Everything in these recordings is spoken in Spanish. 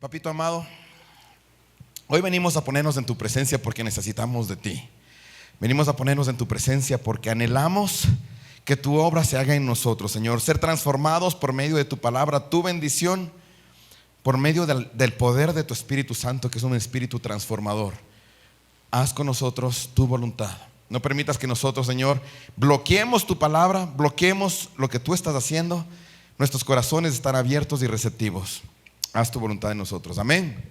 Papito amado, hoy venimos a ponernos en tu presencia porque necesitamos de ti. Venimos a ponernos en tu presencia porque anhelamos que tu obra se haga en nosotros, Señor. Ser transformados por medio de tu palabra, tu bendición, por medio del poder de tu Espíritu Santo, que es un espíritu transformador. Haz con nosotros tu voluntad. No permitas que nosotros, Señor, bloqueemos tu palabra, bloqueemos lo que tú estás haciendo. Nuestros corazones están abiertos y receptivos. Haz tu voluntad en nosotros. Amén.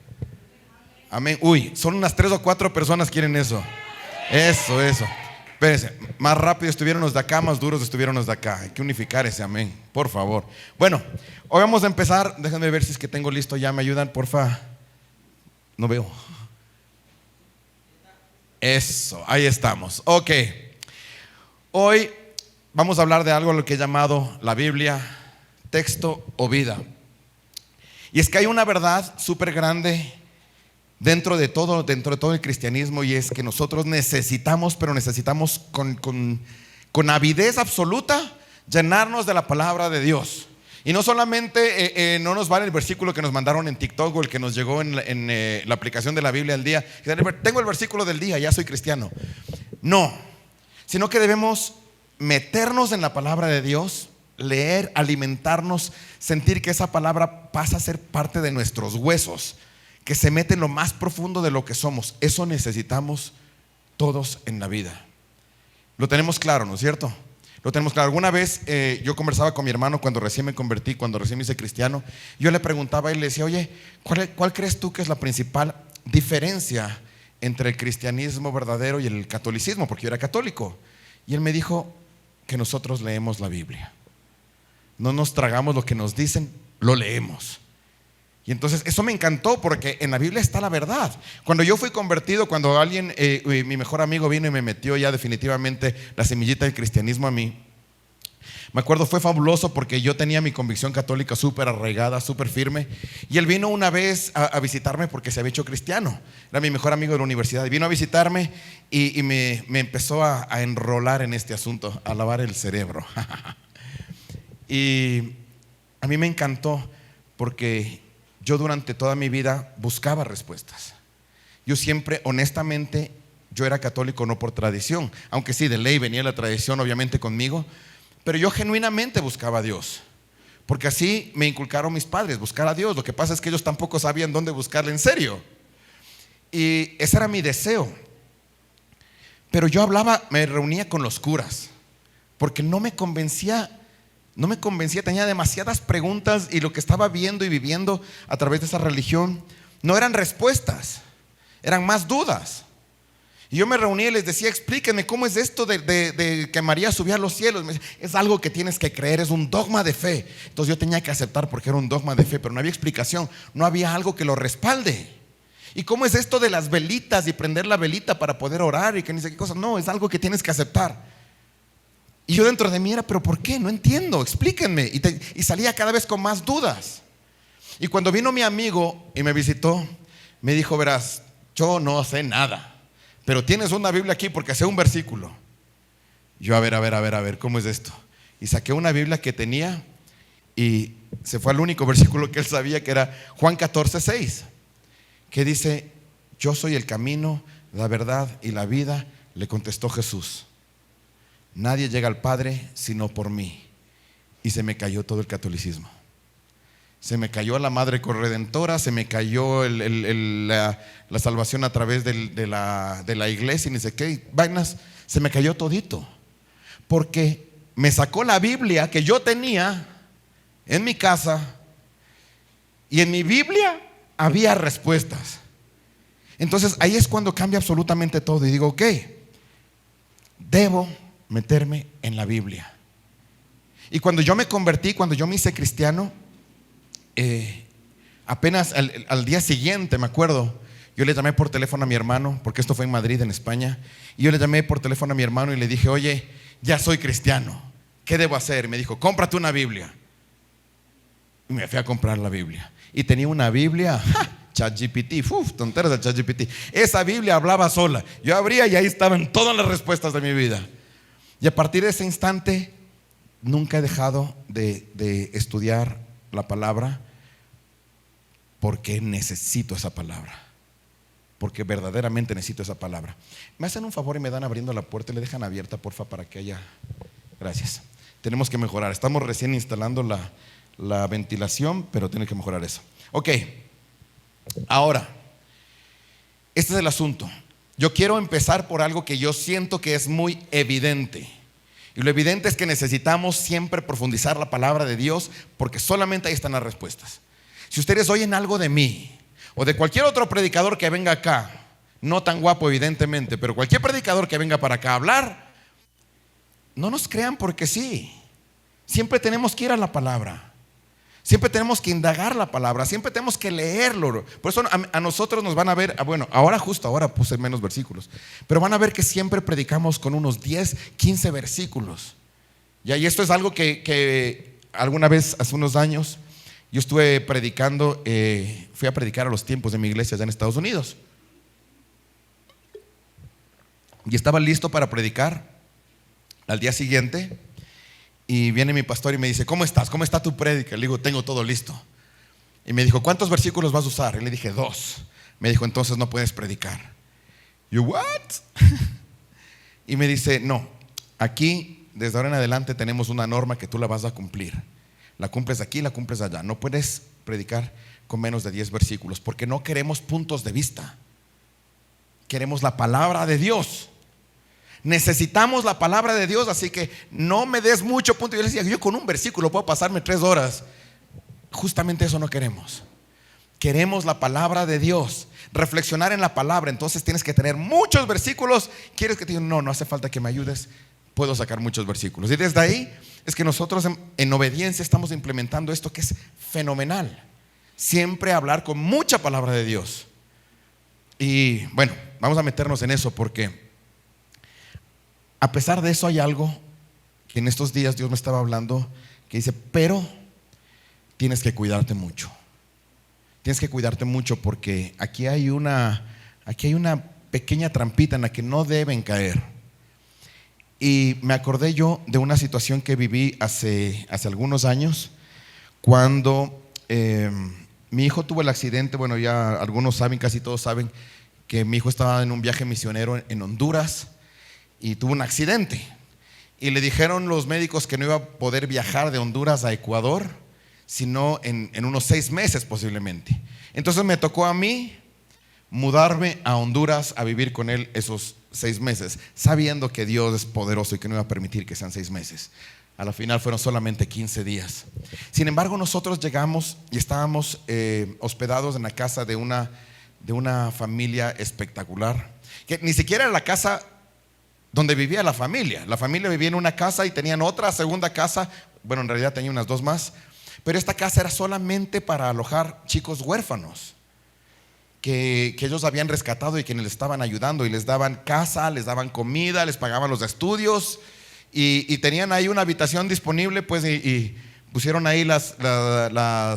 Amén. Uy, son unas 3 o 4 personas que quieren eso. Eso. Espérense, más rápido estuvieron los de acá, más duros estuvieron los de acá. Hay que unificar ese amén, por favor. Bueno, hoy vamos a empezar. Déjenme ver si es que tengo listo ya. ¿Me ayudan, porfa? No veo. Eso, ahí estamos. Ok. Hoy vamos a hablar de algo a lo que he llamado la Biblia, texto o vida. Y es que hay una verdad súper grande dentro de todo el cristianismo, y es que nosotros necesitamos, pero necesitamos con avidez absoluta llenarnos de la palabra de Dios. Y no solamente no nos vale el versículo que nos mandaron en TikTok o el que nos llegó en la aplicación de la Biblia al día. Tengo el versículo del día, ya soy cristiano. No, sino que debemos meternos en la palabra de Dios, leer, alimentarnos, sentir que esa palabra pasa a ser parte de nuestros huesos, que se mete en lo más profundo de lo que somos. Eso necesitamos todos en la vida. Lo tenemos claro, ¿no es cierto? Lo tenemos claro. Alguna vez yo conversaba con mi hermano cuando recién me convertí, cuando recién me hice cristiano. Yo le preguntaba y le decía: oye, ¿cuál crees tú que es la principal diferencia entre el cristianismo verdadero y el catolicismo? Porque yo era católico. Y él me dijo que nosotros leemos la Biblia. No nos tragamos lo que nos dicen, lo leemos. Y entonces eso me encantó, porque en la Biblia está la verdad. Cuando yo fui convertido, cuando alguien, mi mejor amigo vino y me metió ya definitivamente la semillita del cristianismo a mí, me acuerdo, fue fabuloso porque yo tenía mi convicción católica súper arraigada, súper firme. Y él vino una vez a visitarme porque se había hecho cristiano. Era mi mejor amigo de la universidad. Vino a visitarme y me empezó a enrolar en este asunto, a lavar el cerebro. Y a mí me encantó porque yo durante toda mi vida buscaba respuestas. Yo siempre, honestamente, yo era católico no por tradición, aunque sí, de ley venía la tradición obviamente conmigo, pero yo genuinamente buscaba a Dios, porque así me inculcaron mis padres, buscar a Dios. Lo que pasa es que ellos tampoco sabían dónde buscarle en serio, y ese era mi deseo. Pero yo me reunía con los curas, porque no me convencía, tenía demasiadas preguntas, y lo que estaba viendo y viviendo a través de esa religión no eran respuestas, eran más dudas. Y yo me reunía y les decía: explíquenme cómo es esto de que María subía a los cielos. Me decía: es algo que tienes que creer, es un dogma de fe. Entonces yo tenía que aceptar porque era un dogma de fe, pero no había explicación, no había algo que lo respalde. ¿Y cómo es esto de las velitas y prender la velita para poder orar y que ni sé qué cosa? No, es algo que tienes que aceptar. Y yo dentro de mí era: ¿pero por qué? No entiendo, explíquenme. Y salía cada vez con más dudas. Y cuando vino mi amigo y me visitó, me dijo: verás, yo no sé nada, pero tienes una Biblia aquí porque sé un versículo. Yo, a ver, ¿cómo es esto? Y saqué una Biblia que tenía, y se fue al único versículo que él sabía, que era Juan 14:6, que dice: yo soy el camino, la verdad y la vida, le contestó Jesús. Nadie llega al Padre sino por mí. Y se me cayó todo el catolicismo. Se me cayó la Madre Corredentora, se me cayó la salvación a través de la iglesia y ni sé qué vainas. Se me cayó todito, porque me sacó la Biblia que yo tenía en mi casa, y en mi Biblia había respuestas. Entonces ahí es cuando cambia absolutamente todo, y digo: ok, debo meterme en la Biblia. Y cuando yo me convertí, cuando yo me hice cristiano, apenas al día siguiente, me acuerdo, yo le llamé por teléfono a mi hermano, porque esto fue en Madrid, en España. Y yo le llamé por teléfono a mi hermano y le dije: oye, ya soy cristiano, ¿qué debo hacer? Y me dijo: cómprate una Biblia. Y me fui a comprar la Biblia. Y tenía una Biblia, ChatGPT, tonteras de ChatGPT. Esa Biblia hablaba sola. Yo abría y ahí estaban todas las respuestas de mi vida. Y a partir de ese instante nunca he dejado de estudiar la palabra, porque necesito esa palabra. Porque verdaderamente necesito esa palabra. Me hacen un favor y me dan abriendo la puerta y le dejan abierta, porfa, para que haya. Gracias. Tenemos que mejorar. Estamos recién instalando la ventilación, pero tiene que mejorar eso. Ok. Ahora, este es el asunto. Yo quiero empezar por algo que yo siento que es muy evidente. Y lo evidente es que necesitamos siempre profundizar la palabra de Dios, porque solamente ahí están las respuestas. Si ustedes oyen algo de mí o de cualquier otro predicador que venga acá, no tan guapo evidentemente, pero cualquier predicador que venga para acá a hablar, no nos crean porque sí. Siempre tenemos que ir a la palabra. Siempre tenemos que indagar la palabra, siempre tenemos que leerlo. Por eso a nosotros nos van a ver, bueno, justo ahora puse menos versículos, pero van a ver que siempre predicamos con unos 10, 15 versículos. Y esto es algo que alguna vez, hace unos años, yo estuve predicando, fui a predicar a los tiempos de mi iglesia allá en Estados Unidos. Y estaba listo para predicar al día siguiente. Y viene mi pastor y me dice: ¿cómo estás? ¿Cómo está tu prédica? Le digo: tengo todo listo. Y me dijo: ¿cuántos versículos vas a usar? Y le dije: 2. Me dijo: entonces no puedes predicar. Yo: ¿what? Y me dice: no, aquí desde ahora en adelante tenemos una norma que tú la vas a cumplir. La cumples aquí, la cumples allá. No puedes predicar con menos de 10 versículos, porque no queremos puntos de vista. Queremos la palabra de Dios. Necesitamos la palabra de Dios, así que no me des mucho punto. Yo le decía: yo con un versículo puedo pasarme 3 horas. Justamente eso no queremos. Queremos la palabra de Dios, reflexionar en la palabra. Entonces tienes que tener muchos versículos. ¿Quieres que te diga? No hace falta que me ayudes. Puedo sacar muchos versículos. Y desde ahí es que nosotros en obediencia estamos implementando esto que es fenomenal. Siempre hablar con mucha palabra de Dios. Y bueno, vamos a meternos en eso, porque a pesar de eso hay algo que en estos días Dios me estaba hablando, que dice: pero tienes que cuidarte mucho. Tienes que cuidarte mucho, porque aquí hay una pequeña trampita en la que no deben caer. Y me acordé yo de una situación que viví hace algunos años, cuando mi hijo tuvo el accidente. Bueno, ya algunos saben, casi todos saben, que mi hijo estaba en un viaje misionero en Honduras y tuvo un accidente. Y le dijeron los médicos que no iba a poder viajar de Honduras a Ecuador, sino en unos 6 meses posiblemente. Entonces me tocó a mí mudarme a Honduras a vivir con él esos 6 meses, sabiendo que Dios es poderoso y que no iba a permitir que sean 6 meses. A la final fueron solamente 15 días. Sin embargo, nosotros llegamos y estábamos hospedados en la casa de una familia espectacular, que ni siquiera era la casa donde vivía la familia. La familia vivía en una casa y tenían otra segunda casa. Bueno, en realidad tenía unas 2 más, pero esta casa era solamente para alojar chicos huérfanos que ellos habían rescatado y quienes les estaban ayudando, y les daban casa, les daban comida, les pagaban los estudios, y tenían ahí una habitación disponible, pues, y pusieron ahí las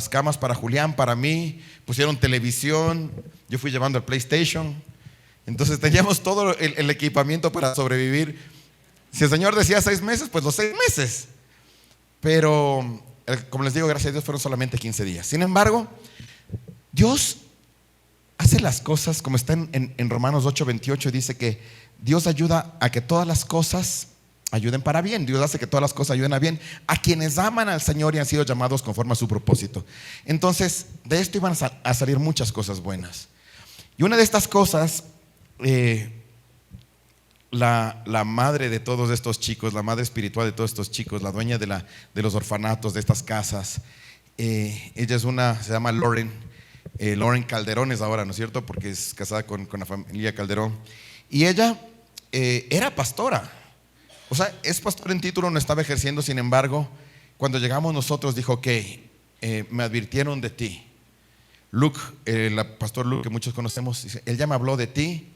camas para Julián, para mí, pusieron televisión, yo fui llevando el PlayStation. Entonces teníamos todo el equipamiento para sobrevivir. Si el Señor decía 6 meses, pues los 6 meses. Pero como les digo, gracias a Dios fueron solamente 15 días. Sin embargo, Dios hace las cosas como está en Romanos 8:28. Dice que Dios ayuda a que todas las cosas ayuden para bien. Dios hace que todas las cosas ayuden a bien a quienes aman al Señor y han sido llamados conforme a su propósito. Entonces, de esto iban a salir muchas cosas buenas. Y una de estas cosas, la madre de todos estos chicos, la madre espiritual de todos estos chicos, la dueña de los orfanatos, de estas casas, ella se llama Lauren Calderón es ahora, ¿no es cierto? Porque es casada con la familia Calderón. Y ella era pastora. O sea, es pastor en título, no estaba ejerciendo. Sin embargo, cuando llegamos nosotros dijo: ok, me advirtieron de ti. Luke, el pastor Luke, que muchos conocemos, dice: él ya me habló de ti,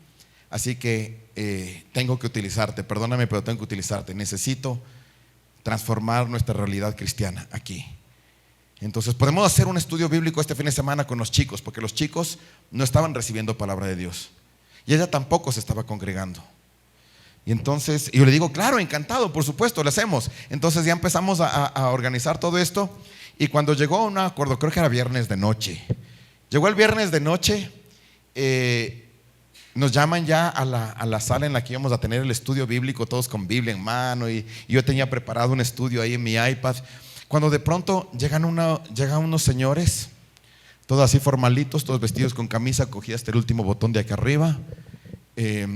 así que tengo que utilizarte. Perdóname, pero tengo que utilizarte. Necesito transformar nuestra realidad cristiana aquí. Entonces podemos hacer un estudio bíblico este fin de semana con los chicos, porque los chicos no estaban recibiendo palabra de Dios y ella tampoco se estaba congregando. Y entonces yo le digo: claro, encantado, por supuesto, lo hacemos. Entonces ya empezamos a organizar todo esto. Y cuando llegó, no me acuerdo, creo que era viernes de noche, Llegó el viernes de noche, nos llaman ya a la sala en la que íbamos a tener el estudio bíblico, todos con Biblia en mano, y yo tenía preparado un estudio ahí en mi iPad, cuando de pronto llegan unos señores, todos así formalitos, todos vestidos con camisa, cogí hasta el último botón de acá arriba,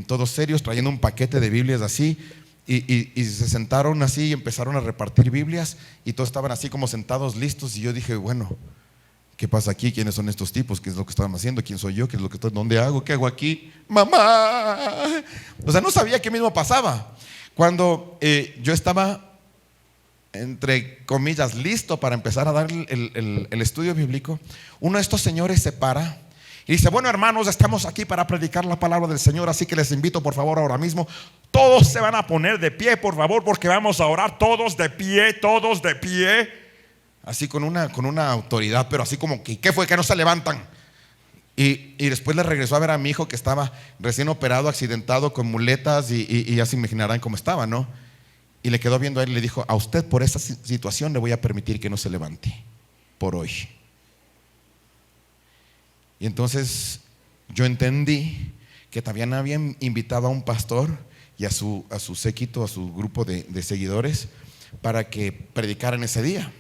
todos serios, trayendo un paquete de Biblias así, y se sentaron así y empezaron a repartir Biblias, y todos estaban así como sentados listos, y yo dije, bueno, ¿qué pasa aquí? ¿Quiénes son estos tipos? ¿Qué es lo que estaban haciendo? ¿Quién soy yo? ¿Qué es lo que estoy? ¿Dónde hago? ¿Qué hago aquí? ¡Mamá! O sea, no sabía qué mismo pasaba. Cuando yo estaba, entre comillas, listo para empezar a dar el estudio bíblico, uno de estos señores se para y dice, bueno, hermanos, estamos aquí para predicar la palabra del Señor, así que les invito por favor ahora mismo, todos se van a poner de pie, por favor, porque vamos a orar todos de pie, todos de pie. Así con una autoridad, pero así como que, ¿qué fue? Que no se levantan. Y después le regresó a ver a mi hijo que estaba recién operado, accidentado, con muletas, y ya se imaginarán cómo estaba, ¿no? Y le quedó viendo a él y le dijo, a usted por esa situación le voy a permitir que no se levante por hoy. Y entonces yo entendí que también habían invitado a un pastor y a su séquito, a su grupo de seguidores, para que predicaran ese día.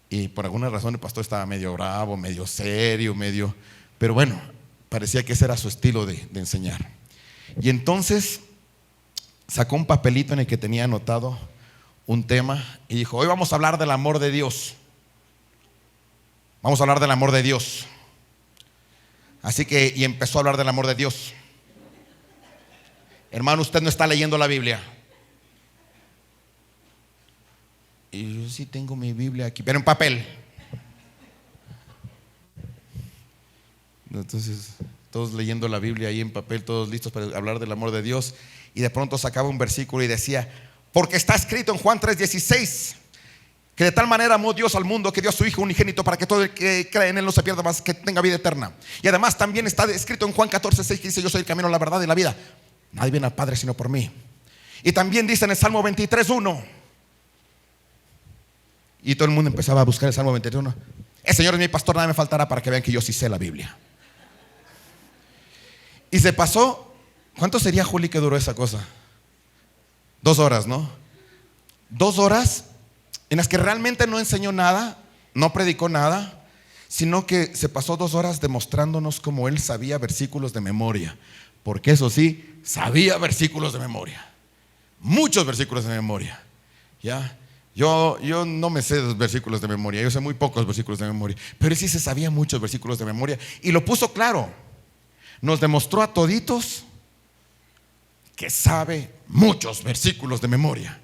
Y por alguna razón el pastor estaba medio bravo, medio serio, pero bueno, parecía que ese era su estilo de enseñar. Y entonces sacó un papelito en el que tenía anotado un tema y dijo, hoy vamos a hablar del amor de Dios. Vamos a hablar del amor de Dios. Así que, y empezó a hablar del amor de Dios. Hermano, usted no está leyendo la Biblia. Y yo sí tengo mi Biblia aquí, pero en papel. Entonces, todos leyendo la Biblia ahí en papel, todos listos para hablar del amor de Dios. Y de pronto sacaba un versículo y decía, porque está escrito en Juan 3:16, que de tal manera amó Dios al mundo que dio a su Hijo unigénito para que todo el que cree en él no se pierda, más que tenga vida eterna. Y además también está escrito en Juan 14:6, que dice, yo soy el camino, la verdad y la vida. Nadie viene al Padre sino por mí. Y también dice en el Salmo 23:1. Y todo el mundo empezaba a buscar el Salmo 23:1. El Señor es mi pastor, nada me faltará, para que vean que yo sí sé la Biblia. Y se pasó, ¿cuánto sería, Juli, que duró esa cosa? 2 horas, ¿no? 2 horas en las que realmente no enseñó nada, no predicó nada, sino que se pasó 2 horas demostrándonos cómo él sabía versículos de memoria. Porque eso sí, sabía versículos de memoria, muchos versículos de memoria. ¿Ya? Yo no me sé los versículos de memoria, yo sé muy pocos versículos de memoria, pero él sí se sabía muchos versículos de memoria y lo puso claro. Nos demostró a toditos que sabe muchos versículos de memoria.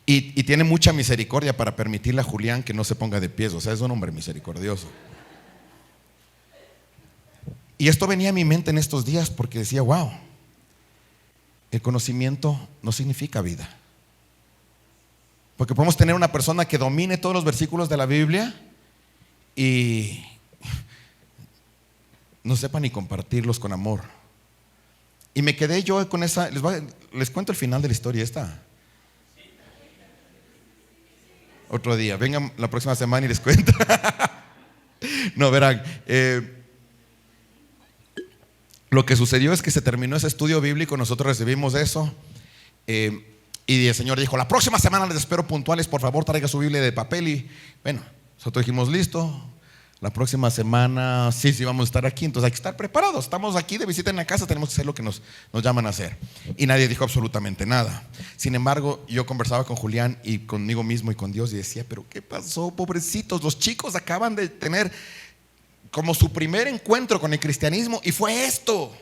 Y tiene mucha misericordia para permitirle a Julián que no se ponga de pies. O sea, es un hombre misericordioso. Y esto venía a mi mente en estos días porque decía, wow, el conocimiento no significa vida. Porque podemos tener una persona que domine todos los versículos de la Biblia y no sepa ni compartirlos con amor. Y me quedé yo con esa. Les cuento el final de la historia esta. Otro día, vengan la próxima semana y les cuento. No, verán, lo que sucedió es que se terminó ese estudio bíblico, nosotros recibimos eso, y el Señor dijo, la próxima semana les espero puntuales, por favor traiga su Biblia de papel. Y bueno, nosotros dijimos, listo, la próxima semana sí vamos a estar aquí, entonces hay que estar preparados. Estamos aquí de visita en la casa, tenemos que hacer lo que nos llaman a hacer. Y nadie dijo absolutamente nada. Sin embargo, yo conversaba con Julián y conmigo mismo y con Dios y decía, pero ¿qué pasó, pobrecitos? Los chicos acaban de tener como su primer encuentro con el cristianismo y fue esto.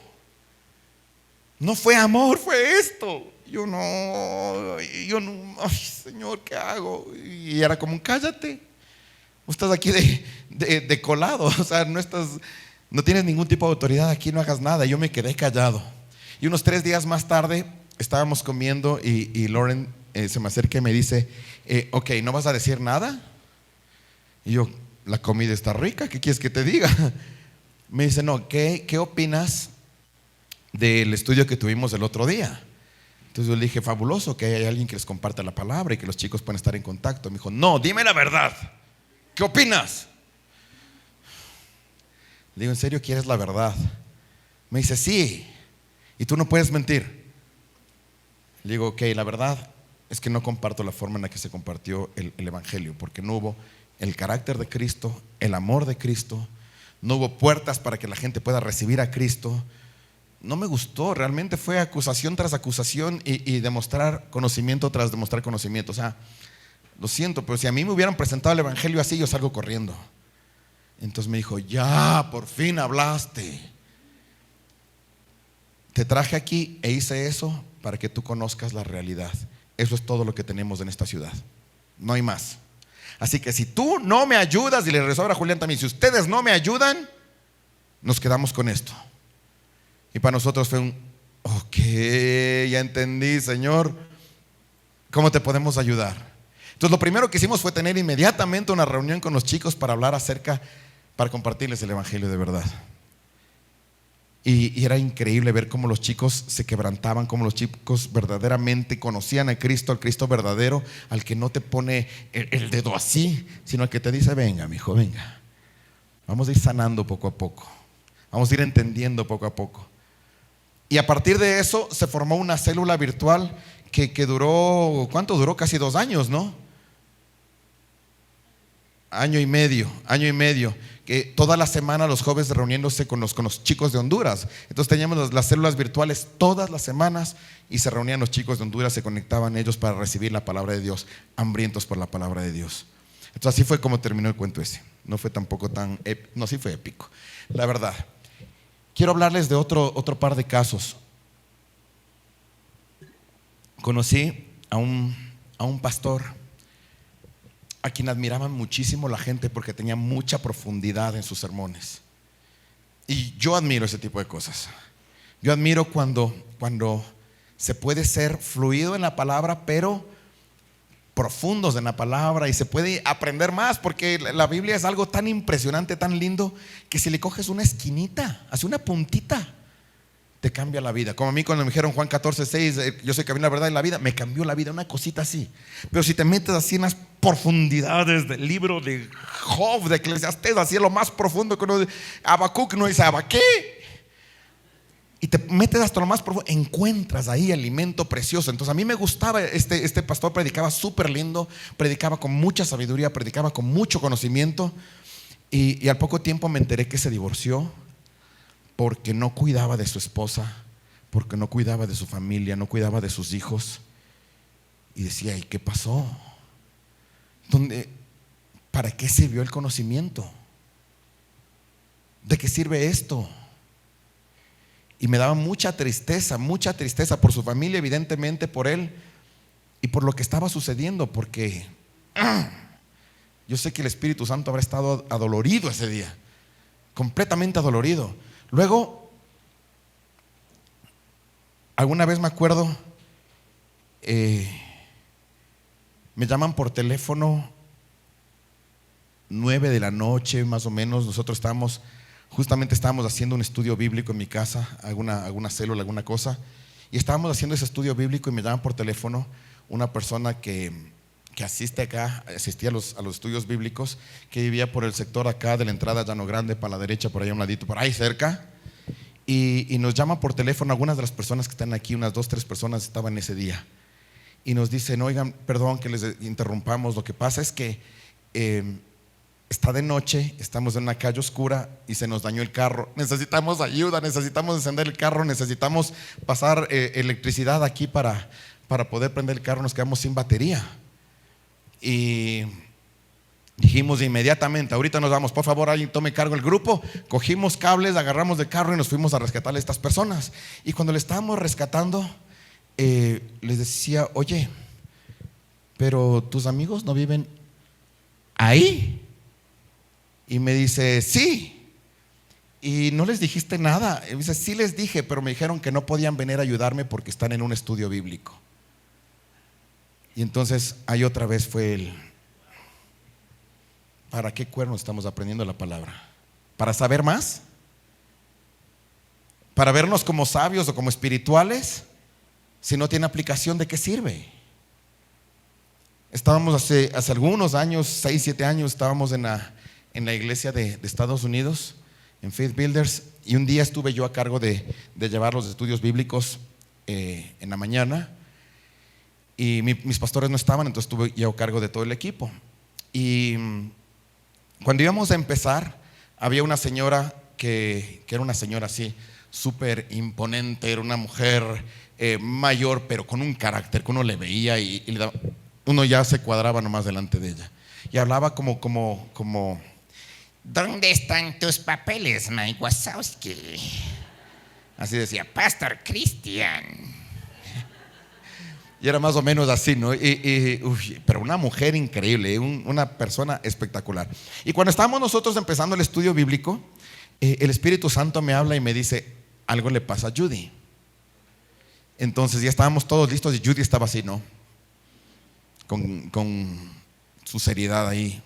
No fue amor, fue esto. Yo no, ay, Señor, ¿qué hago? Y era como un cállate. Estás aquí de colado, o sea, no tienes ningún tipo de autoridad aquí, no hagas nada. Yo me quedé callado. Y unos 3 días más tarde estábamos comiendo y Lauren se me acerca y me dice, ok, ¿no vas a decir nada? Y yo, la comida está rica, ¿qué quieres que te diga? Me dice, no, ¿qué opinas del estudio que tuvimos el otro día? Entonces yo le dije, fabuloso, que hay alguien que les comparta la palabra y que los chicos puedan estar en contacto. Me dijo, no, dime la verdad. ¿Qué opinas? Le digo, ¿en serio quieres la verdad? Me dice, sí, y tú no puedes mentir. Le digo, ok, la verdad es que no comparto la forma en la que se compartió el Evangelio, porque no hubo el carácter de Cristo, el amor de Cristo, no hubo puertas para que la gente pueda recibir a Cristo. No me gustó, realmente fue acusación tras acusación y demostrar conocimiento tras demostrar conocimiento. O sea, lo siento, pero si a mí me hubieran presentado el Evangelio así, yo salgo corriendo. Entonces me dijo, ya, por fin hablaste. Te traje aquí e hice eso para que tú conozcas la realidad. Eso es todo lo que tenemos en esta ciudad, no hay más. Así que si tú no me ayudas, y le regresó a Julián también, si ustedes no me ayudan, nos quedamos con esto. Y para nosotros fue un, ok, ya entendí, Señor, ¿cómo te podemos ayudar? Entonces lo primero que hicimos fue tener inmediatamente una reunión con los chicos para hablar para compartirles el Evangelio de verdad. Y era increíble ver cómo los chicos se quebrantaban, cómo los chicos verdaderamente conocían a Cristo, al Cristo verdadero, al que no te pone el dedo así, sino al que te dice, venga, mi hijo, venga. Vamos a ir sanando poco a poco, vamos a ir entendiendo poco a poco. Y a partir de eso se formó una célula virtual que duró, ¿cuánto duró? Casi 2 años, ¿no? Año y medio. Que toda la semana los jóvenes reuniéndose con los chicos de Honduras. Entonces teníamos las células virtuales todas las semanas y se reunían los chicos de Honduras, se conectaban ellos para recibir la palabra de Dios, hambrientos por la palabra de Dios. Entonces así fue como terminó el cuento ese. No fue tampoco tan, no, sí fue épico, la verdad. Quiero hablarles de otro par de casos. Conocí a un pastor a quien admiraban muchísimo la gente porque tenía mucha profundidad en sus sermones. Y yo admiro ese tipo de cosas. Yo admiro cuando se puede ser fluido en la palabra, pero profundos en la palabra, y se puede aprender más, porque la Biblia es algo tan impresionante, tan lindo, que si le coges una esquinita, hace una puntita, te cambia la vida. Como a mí cuando me dijeron Juan 14:6, yo soy el camino, la verdad y la vida, me cambió la vida, una cosita así. Pero si te metes así en las profundidades del libro de Job, de Eclesiastés, así en lo más profundo, que uno, Habacuc no dice ¿qué? Y te metes hasta lo más profundo, encuentras ahí alimento precioso. Entonces a mí me gustaba, este pastor predicaba súper lindo, predicaba con mucha sabiduría, predicaba con mucho conocimiento, y al poco tiempo me enteré que se divorció porque no cuidaba de su esposa, porque no cuidaba de su familia, no cuidaba de sus hijos. Y decía, ¿y qué pasó? ¿Para qué sirvió el conocimiento? ¿De qué sirve esto? Y me daba mucha tristeza por su familia, evidentemente por él y por lo que estaba sucediendo, porque yo sé que el Espíritu Santo habrá estado adolorido ese día, completamente adolorido. Luego, alguna vez me acuerdo, me llaman por teléfono 9 de la noche más o menos. Nosotros justamente estábamos haciendo un estudio bíblico en mi casa, alguna célula, alguna cosa, y estábamos haciendo ese estudio bíblico y me llaman por teléfono una persona que asistía a los estudios bíblicos, que vivía por el sector acá de la entrada Llano Grande, para la derecha, por ahí a un ladito, por ahí cerca, y nos llama por teléfono. Algunas de las personas que están aquí, unas 2, 3 personas estaban ese día, y nos dicen, oigan, perdón que les interrumpamos, lo que pasa es que está de noche, estamos en una calle oscura y se nos dañó el carro, necesitamos ayuda, necesitamos encender el carro, necesitamos pasar electricidad aquí para poder prender el carro, nos quedamos sin batería. Y dijimos inmediatamente, ahorita nos vamos, por favor alguien tome cargo del grupo. Cogimos cables, agarramos del carro y nos fuimos a rescatarle a estas personas. Y cuando le estábamos rescatando, les decía, oye, pero tus amigos no viven ahí. Y me dice, sí. ¿Y no les dijiste nada? Y me dice, sí les dije, pero me dijeron que no podían venir a ayudarme porque están en un estudio bíblico. Y entonces ahí otra vez fue ¿para qué cuernos estamos aprendiendo la palabra? ¿Para saber más? ¿Para vernos como sabios o como espirituales? Si no tiene aplicación, ¿de qué sirve? Estábamos hace algunos años, 6, 7 años, estábamos en la iglesia de Estados Unidos, en Faith Builders, y un día estuve yo a cargo de llevar los estudios bíblicos en la mañana, y mis pastores no estaban, entonces estuve yo a cargo de todo el equipo. Y cuando íbamos a empezar, había una señora que era una señora así, súper imponente, era una mujer mayor, pero con un carácter que uno le veía y uno ya se cuadraba nomás delante de ella. Y hablaba como ¿Dónde están tus papeles, Mike Wazowski? así decía, Pastor Cristian. y era más o menos así, ¿no? Pero una mujer increíble, una persona espectacular. Y cuando estábamos nosotros empezando el estudio bíblico, el Espíritu Santo me habla y me dice: algo le pasa a Judy. Entonces ya estábamos todos listos y Judy estaba así, ¿no? Con su seriedad ahí.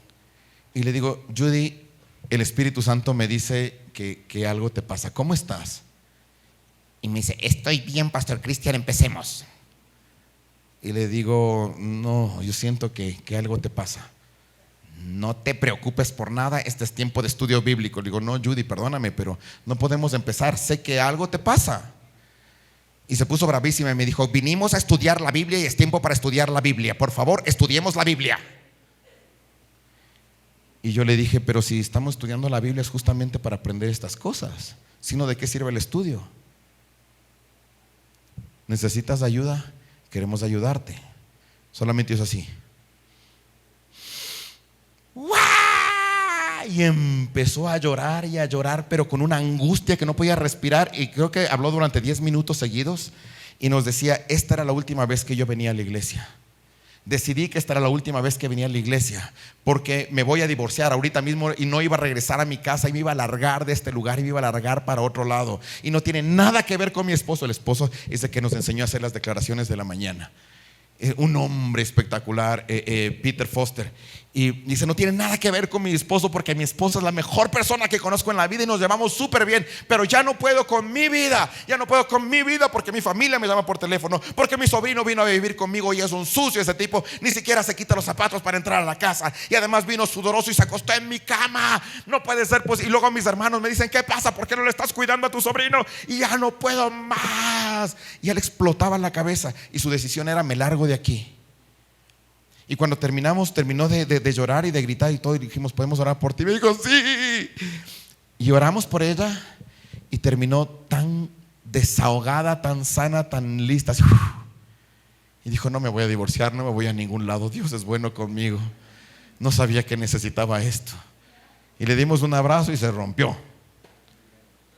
Y le digo: Judy, el Espíritu Santo me dice que algo te pasa. ¿Cómo estás? Y me dice: estoy bien, Pastor Cristian, empecemos. Y le digo: no, yo siento que algo te pasa. No te preocupes por nada, este es tiempo de estudio bíblico. Le digo: no, Judy, perdóname, pero no podemos empezar, sé que algo te pasa. Y se puso bravísima y me dijo: vinimos a estudiar la Biblia y es tiempo para estudiar la Biblia. Por favor, estudiemos la Biblia. Y yo le dije: pero si estamos estudiando la Biblia es justamente para aprender estas cosas, sino ¿de qué sirve el estudio? ¿Necesitas ayuda? Queremos ayudarte. Solamente es así. ¡Guau! Y empezó a llorar, pero con una angustia que no podía respirar. Y creo que habló durante 10 minutos seguidos y nos decía: esta era la última vez que yo venía a la iglesia. Decidí que esta era la última vez que venía a la iglesia, porque me voy a divorciar ahorita mismo y no iba a regresar a mi casa, y me iba a largar de este lugar y me iba a largar para otro lado. Y no tiene nada que ver con mi esposo. El esposo es el que nos enseñó a hacer las declaraciones de la mañana. Un hombre espectacular, Peter Foster. Y dice: no tiene nada que ver con mi esposo, porque mi esposa es la mejor persona que conozco en la vida y nos llevamos súper bien, pero ya no puedo con mi vida. Ya no puedo con mi vida porque mi familia me llama por teléfono, porque mi sobrino vino a vivir conmigo y es un sucio ese tipo. Ni siquiera se quita los zapatos para entrar a la casa, y además vino sudoroso y se acostó en mi cama. No puede ser, pues. Y luego mis hermanos me dicen: ¿qué pasa? ¿Por qué no le estás cuidando a tu sobrino? Y ya no puedo más. Y él explotaba la cabeza y su decisión era: me largo de aquí. Y cuando terminó de llorar y de gritar y todo, y dijimos: ¿podemos orar por ti? Me dijo: sí. Y oramos por ella y terminó tan desahogada, tan sana, tan lista, así. Y dijo: no me voy a divorciar, no me voy a ningún lado, Dios es bueno conmigo. No sabía que necesitaba esto. Y le dimos un abrazo y se rompió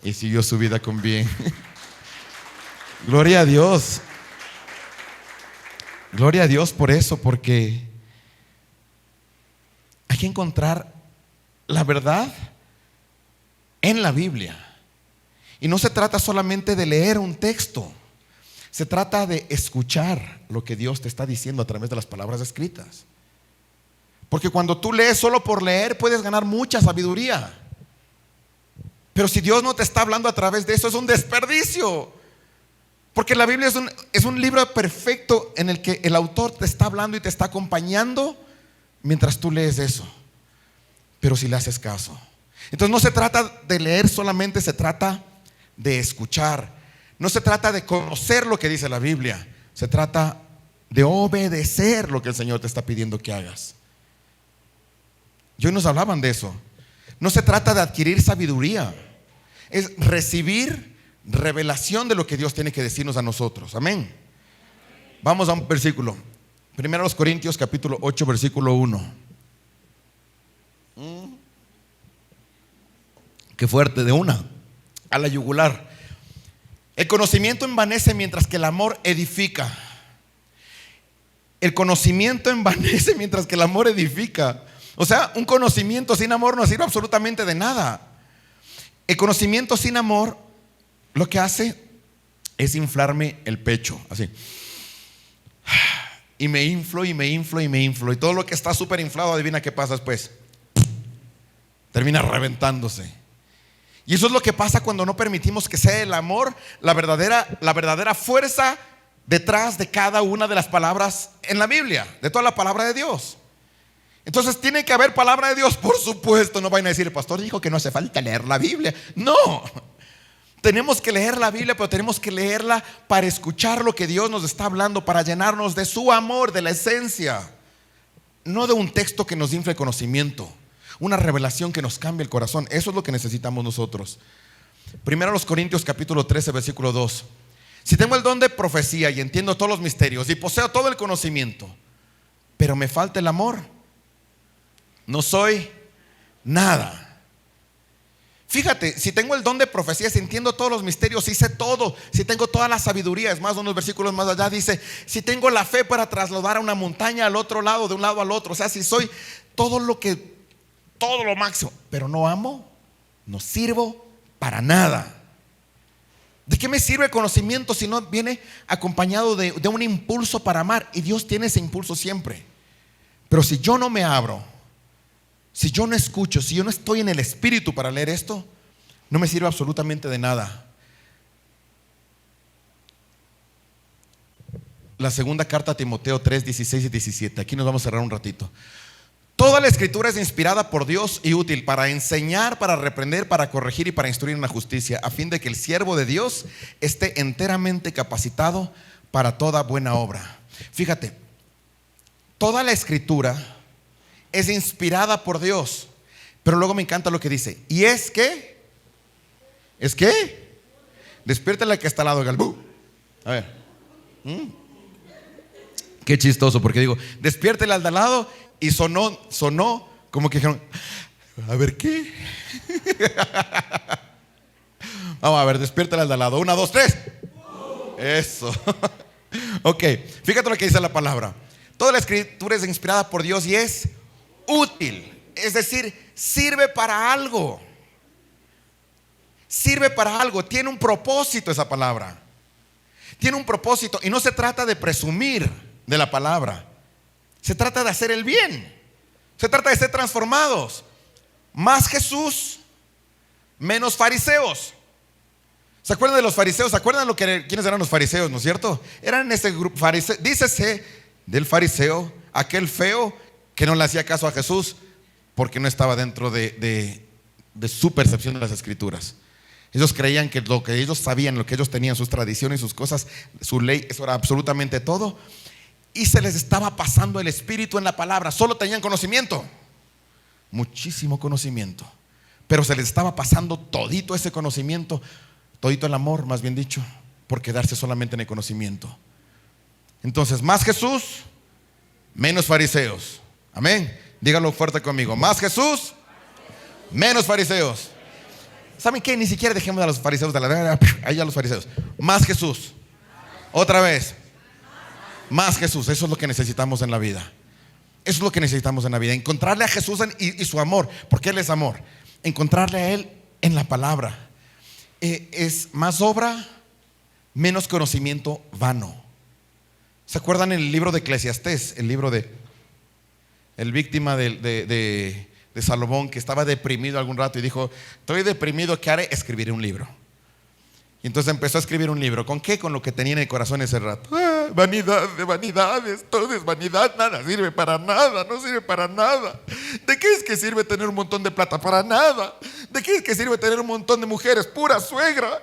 y siguió su vida con bien. Gloria a Dios. Gloria a Dios por eso, porque hay que encontrar la verdad en la Biblia. Y no se trata solamente de leer un texto, se trata de escuchar lo que Dios te está diciendo a través de las palabras escritas. Porque cuando tú lees solo por leer puedes ganar mucha sabiduría, pero si Dios no te está hablando a través de eso, es un desperdicio. Porque la Biblia es un libro perfecto en el que el autor te está hablando y te está acompañando mientras tú lees eso. Pero si le haces caso. Entonces no se trata de leer solamente, se trata de escuchar. No se trata de conocer lo que dice la Biblia, se trata de obedecer lo que el Señor te está pidiendo que hagas. Y hoy nos hablaban de eso. No se trata de adquirir sabiduría, es recibir revelación de lo que Dios tiene que decirnos a nosotros. Amén. Vamos a un versículo. 1 Corintios capítulo 8 versículo 1. Qué fuerte, de una a la yugular. El conocimiento envanece mientras que el amor edifica. El conocimiento envanece mientras que el amor edifica. O sea, un conocimiento sin amor no sirve absolutamente de nada. El conocimiento sin amor lo que hace es inflarme el pecho, así. Y me inflo, y me inflo, y me inflo. Y todo lo que está súper inflado, adivina qué pasa después. Termina reventándose. Y eso es lo que pasa cuando no permitimos que sea el amor la verdadera fuerza detrás de cada una de las palabras en la Biblia, de toda la palabra de Dios. Entonces tiene que haber palabra de Dios, por supuesto. No vayan a decir, el pastor dijo que no hace falta leer la Biblia. No, tenemos que leer la Biblia, pero tenemos que leerla para escuchar lo que Dios nos está hablando, para llenarnos de su amor, de la esencia. No de un texto que nos infle conocimiento, una revelación que nos cambie el corazón. Eso es lo que necesitamos nosotros. Primero a los Corintios capítulo 13 versículo 2. Si tengo el don de profecía y entiendo todos los misterios y poseo todo el conocimiento, pero me falta el amor, no soy nada. Fíjate, si tengo el don de profecía, si entiendo todos los misterios, si sé todo, si tengo toda la sabiduría, es más, unos versículos más allá dice, si tengo la fe para trasladar a una montaña al otro lado, de un lado al otro, o sea, si soy todo lo máximo, pero no amo, no sirvo para nada. ¿De qué me sirve el conocimiento si no viene acompañado de un impulso para amar? Y Dios tiene ese impulso siempre. Pero si yo no me abro, si yo no escucho, si yo no estoy en el espíritu para leer esto, no me sirve absolutamente de nada. La segunda carta a Timoteo 3, 16 y 17. Aquí nos vamos a cerrar un ratito. Toda la escritura es inspirada por Dios y útil para enseñar, para reprender, para corregir y para instruir en la justicia, a fin de que el siervo de Dios esté enteramente capacitado para toda buena obra. Fíjate, toda la escritura es inspirada por Dios, pero luego me encanta lo que dice. ¿Y es que? ¿Es que? Despiértale que está al lado de Galbú. A ver. Qué chistoso, porque digo, despiértale al de al lado. Y sonó como que dijeron, a ver, ¿qué? Vamos a ver, despiértale al de al lado. 1, 2, 3. Eso. Ok, fíjate lo que dice la palabra. Toda la escritura es inspirada por Dios y es útil. Es decir, sirve para algo. Sirve para algo. Tiene un propósito esa palabra. Tiene un propósito. Y no se trata de presumir de la palabra. Se trata de hacer el bien. Se trata de ser transformados. Más Jesús, menos fariseos. ¿Se acuerdan de los fariseos? ¿Se acuerdan quiénes eran los fariseos, no es cierto? Eran ese grupo fariseo. Dícese del fariseo, aquel feo que no le hacía caso a Jesús porque no estaba dentro de su percepción de las escrituras. Ellos creían que lo que ellos sabían, lo que ellos tenían, sus tradiciones, sus cosas, su ley, eso era absolutamente todo. Y se les estaba pasando el espíritu en la palabra. Solo tenían conocimiento, muchísimo conocimiento, pero se les estaba pasando todito ese conocimiento, todito el amor, más bien dicho, por quedarse solamente en el conocimiento. Entonces, más Jesús, menos fariseos. Amén. Dígalo fuerte conmigo. Más Jesús, menos fariseos. ¿Saben qué? Ni siquiera dejemos a los fariseos de la ahí a los fariseos. Más Jesús. Otra vez. Más Jesús. Eso es lo que necesitamos en la vida. Eso es lo que necesitamos en la vida. Encontrarle a Jesús y su amor. Porque Él es amor. Encontrarle a Él en la palabra. Es más obra, menos conocimiento vano. ¿Se acuerdan el libro de Eclesiastés? El libro de el víctima de Salomón, que estaba deprimido algún rato y dijo, estoy deprimido, ¿qué haré? Escribiré un libro. Y entonces empezó a escribir un libro. ¿Con qué? Con lo que tenía en el corazón ese rato. Vanidad de vanidades, todo es vanidad, nada sirve para nada, no sirve para nada. ¿De qué es que sirve tener un montón de plata? Para nada. ¿De qué es que sirve tener un montón de mujeres? Pura suegra.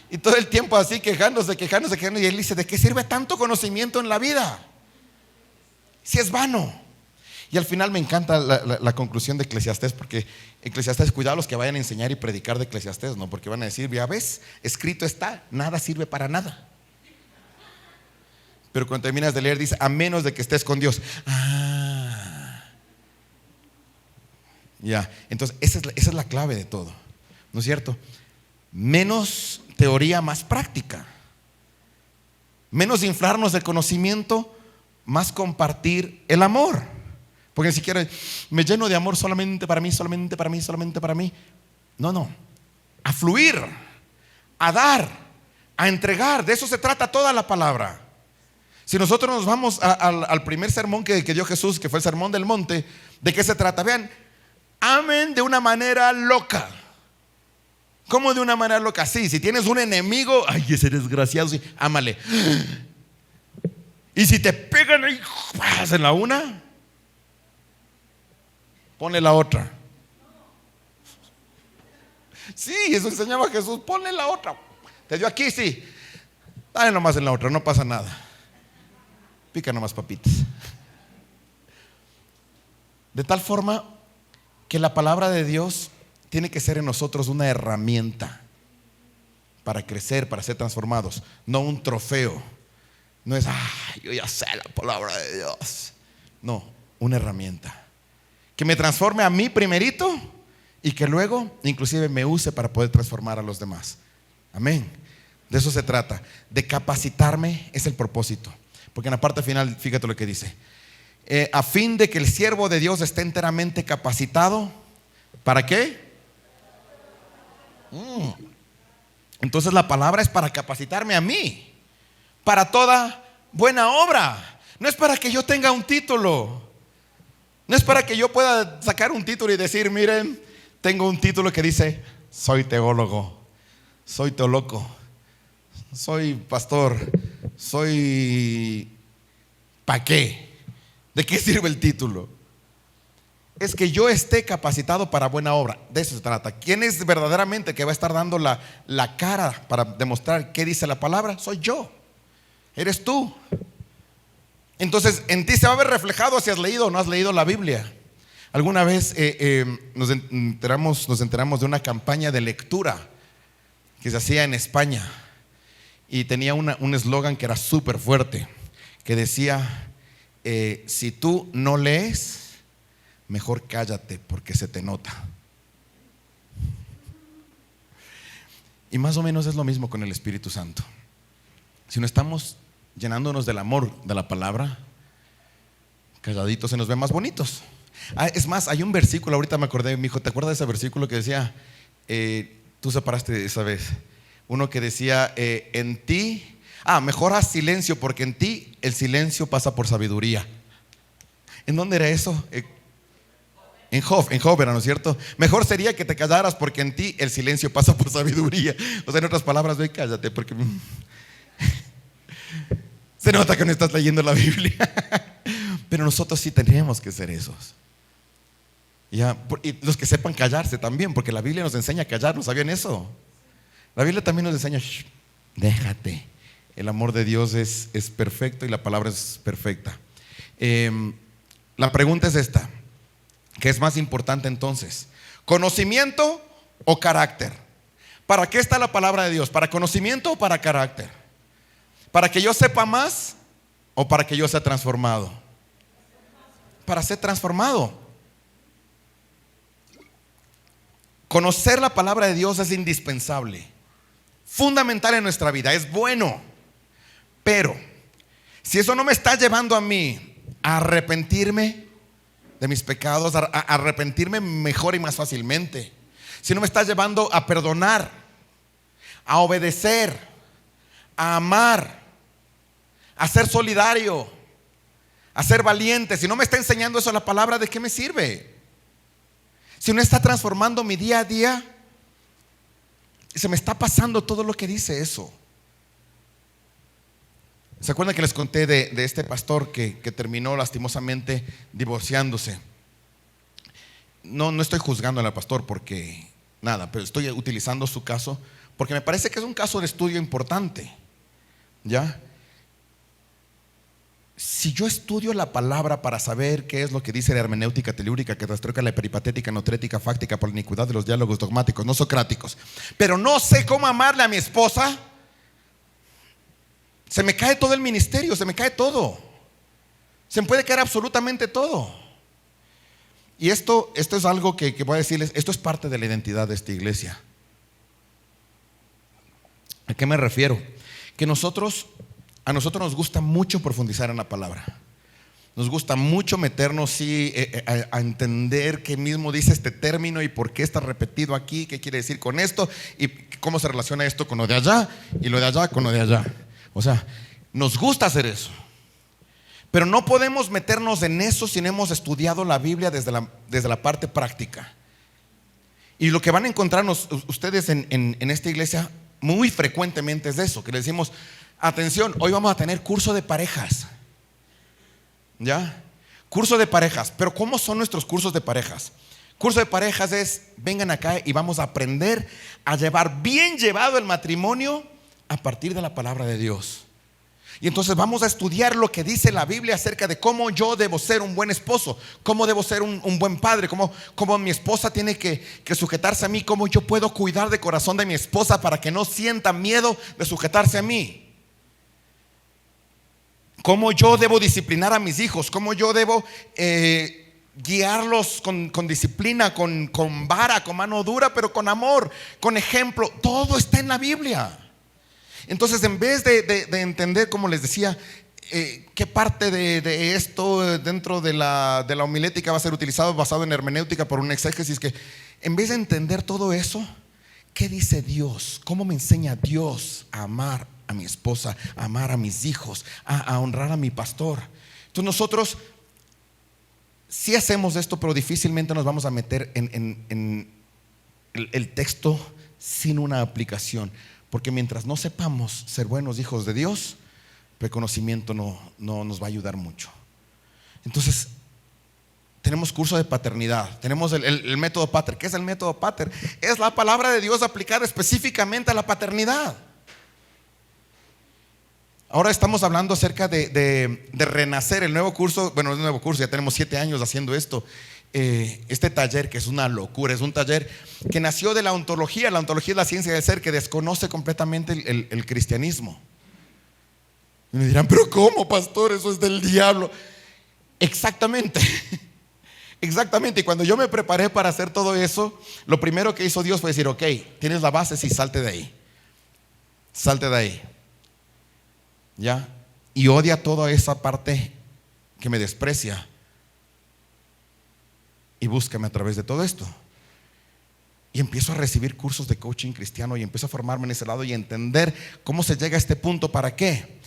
Y todo el tiempo así quejándose. Y él dice, ¿de qué sirve tanto conocimiento en la vida? Si es vano. Y al final me encanta la conclusión de Eclesiastés, porque Eclesiastés, cuidado los que vayan a enseñar y predicar de Eclesiastés, ¿no? Porque van a decir, ya ves, escrito está, nada sirve para nada. Pero cuando terminas de leer dice, a menos de que estés con Dios. Ya, entonces esa es la clave de todo, ¿no es cierto? Menos teoría, más práctica. Menos inflarnos de conocimiento, más compartir el amor. Porque ni siquiera me lleno de amor solamente para mí, solamente para mí, solamente para mí. No. A fluir, a dar, a entregar. De eso se trata toda la palabra. Si nosotros nos vamos al primer sermón que dio Jesús, que fue el sermón del monte, ¿de qué se trata? Vean, amen de una manera loca. ¿Cómo de una manera loca? Sí, si tienes un enemigo, ay, ese desgraciado, sí, ámale. Y si te pegan ahí en la una, Ponle la otra. Sí, eso enseñaba Jesús. Ponle la otra. Te dio aquí, sí. Dale nomás en la otra, no pasa nada. Pica nomás papitas. De tal forma que la palabra de Dios tiene que ser en nosotros una herramienta para crecer, para ser transformados, no un trofeo. No es, yo ya sé la palabra de Dios. No, una herramienta que me transforme a mí primerito y que luego inclusive me use para poder transformar a los demás. Amén. De eso se trata. De capacitarme es el propósito. Porque en la parte final, fíjate lo que dice. A fin de que el siervo de Dios esté enteramente capacitado. ¿Para qué? Entonces la palabra es para capacitarme a mí, para toda buena obra. No es para que yo tenga un título. No es para que yo pueda sacar un título y decir, miren, tengo un título que dice, soy teólogo, soy teólogo, soy pastor, soy... ¿Para qué? ¿De qué sirve el título? Es que yo esté capacitado para buena obra. De eso se trata. ¿Quién es verdaderamente que va a estar dando la cara para demostrar qué dice la palabra? Soy yo. Eres tú. Entonces en ti se va a ver reflejado si has leído o no has leído la Biblia. Alguna vez nos enteramos de una campaña de lectura que se hacía en España y tenía un eslogan que era súper fuerte, que decía, si tú no lees, mejor cállate porque se te nota. Y más o menos es lo mismo con el Espíritu Santo. Si no estamos llenándonos del amor de la palabra, calladitos se nos ven más bonitos. Es más, hay un versículo, ahorita me acordé, mi hijo, ¿te acuerdas de ese versículo que decía, tú separaste esa vez, uno que decía, en ti, mejor haz silencio porque en ti el silencio pasa por sabiduría? ¿En dónde era eso? En Job era, ¿no es cierto? Mejor sería que te callaras porque en ti el silencio pasa por sabiduría. O sea, en otras palabras, ve, cállate porque se nota que no estás leyendo la Biblia. Pero nosotros sí tendríamos que ser esos. Ya, y los que sepan callarse también, porque la Biblia nos enseña a callar, ¿no sabían eso? La Biblia también nos enseña, déjate. El amor de Dios es perfecto y la palabra es perfecta. La pregunta es esta: ¿qué es más importante entonces? ¿Conocimiento o carácter? ¿Para qué está la palabra de Dios? ¿Para conocimiento o para carácter? ¿Para que yo sepa más o para que yo sea transformado? Para ser transformado. Conocer la palabra de Dios es indispensable, fundamental en nuestra vida, es bueno. Pero si eso no me está llevando a mí a arrepentirme de mis pecados, a arrepentirme mejor y más fácilmente, si no me está llevando a perdonar, a obedecer, a amar, a ser solidario, a ser valiente, si no me está enseñando eso la palabra, ¿de qué me sirve? Si no está transformando mi día a día, se me está pasando todo lo que dice eso. ¿Se acuerdan que les conté de este pastor que terminó lastimosamente divorciándose? No estoy juzgando al pastor porque nada, pero estoy utilizando su caso porque me parece que es un caso de estudio importante. ¿Ya? Si yo estudio la palabra para saber qué es lo que dice la hermenéutica telúrica, catastrófica, la peripatética, notrética, fáctica, por la iniquidad de los diálogos dogmáticos, no socráticos, pero no sé cómo amarle a mi esposa, se me cae todo el ministerio, se me cae todo, se me puede caer absolutamente todo. Y esto es algo que voy a decirles, esto es parte de la identidad de esta iglesia. ¿A qué me refiero? Que a nosotros nos gusta mucho profundizar en la palabra. Nos gusta mucho meternos a entender qué mismo dice este término y por qué está repetido aquí, qué quiere decir con esto y cómo se relaciona esto con lo de allá y lo de allá con lo de allá. O sea, nos gusta hacer eso. Pero no podemos meternos en eso si no hemos estudiado la Biblia desde la parte práctica. Y lo que van a encontrarnos ustedes en esta iglesia muy frecuentemente es eso, que le decimos, atención, hoy vamos a tener curso de parejas. ¿Ya? Curso de parejas. Pero ¿cómo son nuestros cursos de parejas? Curso de parejas es: vengan acá y vamos a aprender a llevar bien llevado el matrimonio a partir de la palabra de Dios. Y entonces vamos a estudiar lo que dice la Biblia acerca de cómo yo debo ser un buen esposo, cómo debo ser un buen padre, cómo mi esposa tiene que sujetarse a mí, cómo yo puedo cuidar de corazón de mi esposa para que no sienta miedo de sujetarse a mí, cómo yo debo disciplinar a mis hijos, cómo yo debo guiarlos con disciplina, con vara, con mano dura, pero con amor, con ejemplo. Todo está en la Biblia. Entonces, en vez de entender, como les decía, qué parte de esto dentro de la homilética va a ser utilizado basado en hermenéutica por un exégesis, que en vez de entender todo eso, ¿qué dice Dios? ¿Cómo me enseña Dios a amar a mi esposa, a amar a mis hijos, a honrar a mi pastor? Entonces nosotros sí hacemos esto, pero difícilmente nos vamos a meter en el texto sin una aplicación. Porque mientras no sepamos ser buenos hijos de Dios, el conocimiento no nos va a ayudar mucho. Entonces, tenemos curso de paternidad, tenemos el método Pater. ¿Qué es el método Pater? Es la palabra de Dios aplicada específicamente a la paternidad. Ahora estamos hablando acerca de renacer, el nuevo curso. Bueno, es un nuevo curso, ya tenemos 7 años haciendo esto. Este taller, que es una locura, es un taller que nació de la ontología. La ontología es la ciencia del ser, que desconoce completamente el cristianismo. Y me dirán: pero ¿cómo, pastor? Eso es del diablo. Exactamente. Exactamente. Y cuando yo me preparé para hacer todo eso, lo primero que hizo Dios fue decir: ok, tienes la base, sí, salte de ahí. Salte de ahí. ¿Ya? Y odia toda esa parte que me desprecia y búscame a través de todo esto. Y empiezo a recibir cursos de coaching cristiano y empiezo a formarme en ese lado y a entender cómo se llega a este punto. ¿Para qué?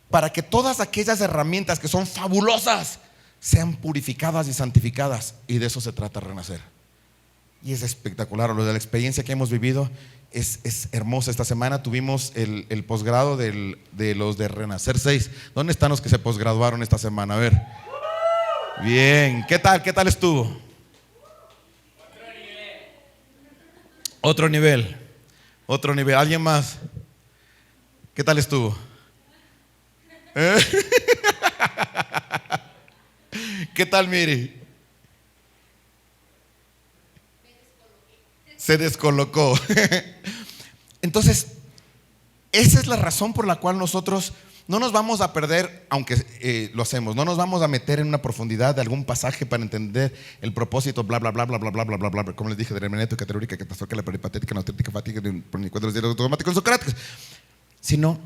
Para que todas aquellas herramientas que son fabulosas sean purificadas y santificadas. Y de eso se trata renacer. Y es espectacular. Lo de la experiencia que hemos vivido es hermosa. Esta semana tuvimos el posgrado de los de Renacer 6. ¿Dónde están los que se posgraduaron esta semana? A ver. Bien, ¿qué tal estuvo? Otro nivel. ¿Alguien más? ¿Qué tal estuvo? ¿Qué tal, Miri? Se descolocó. Entonces, esa es la razón por la cual nosotros no nos vamos a perder, aunque lo hacemos. No nos vamos a meter en una profundidad de algún pasaje para entender el propósito, bla, bla, bla, bla, bla, bla, bla, bla, bla, como les dije, de la hermenéutica teórica, que la peripatética, la auténtica fática, de los diálogos automáticos socráticos. Sino,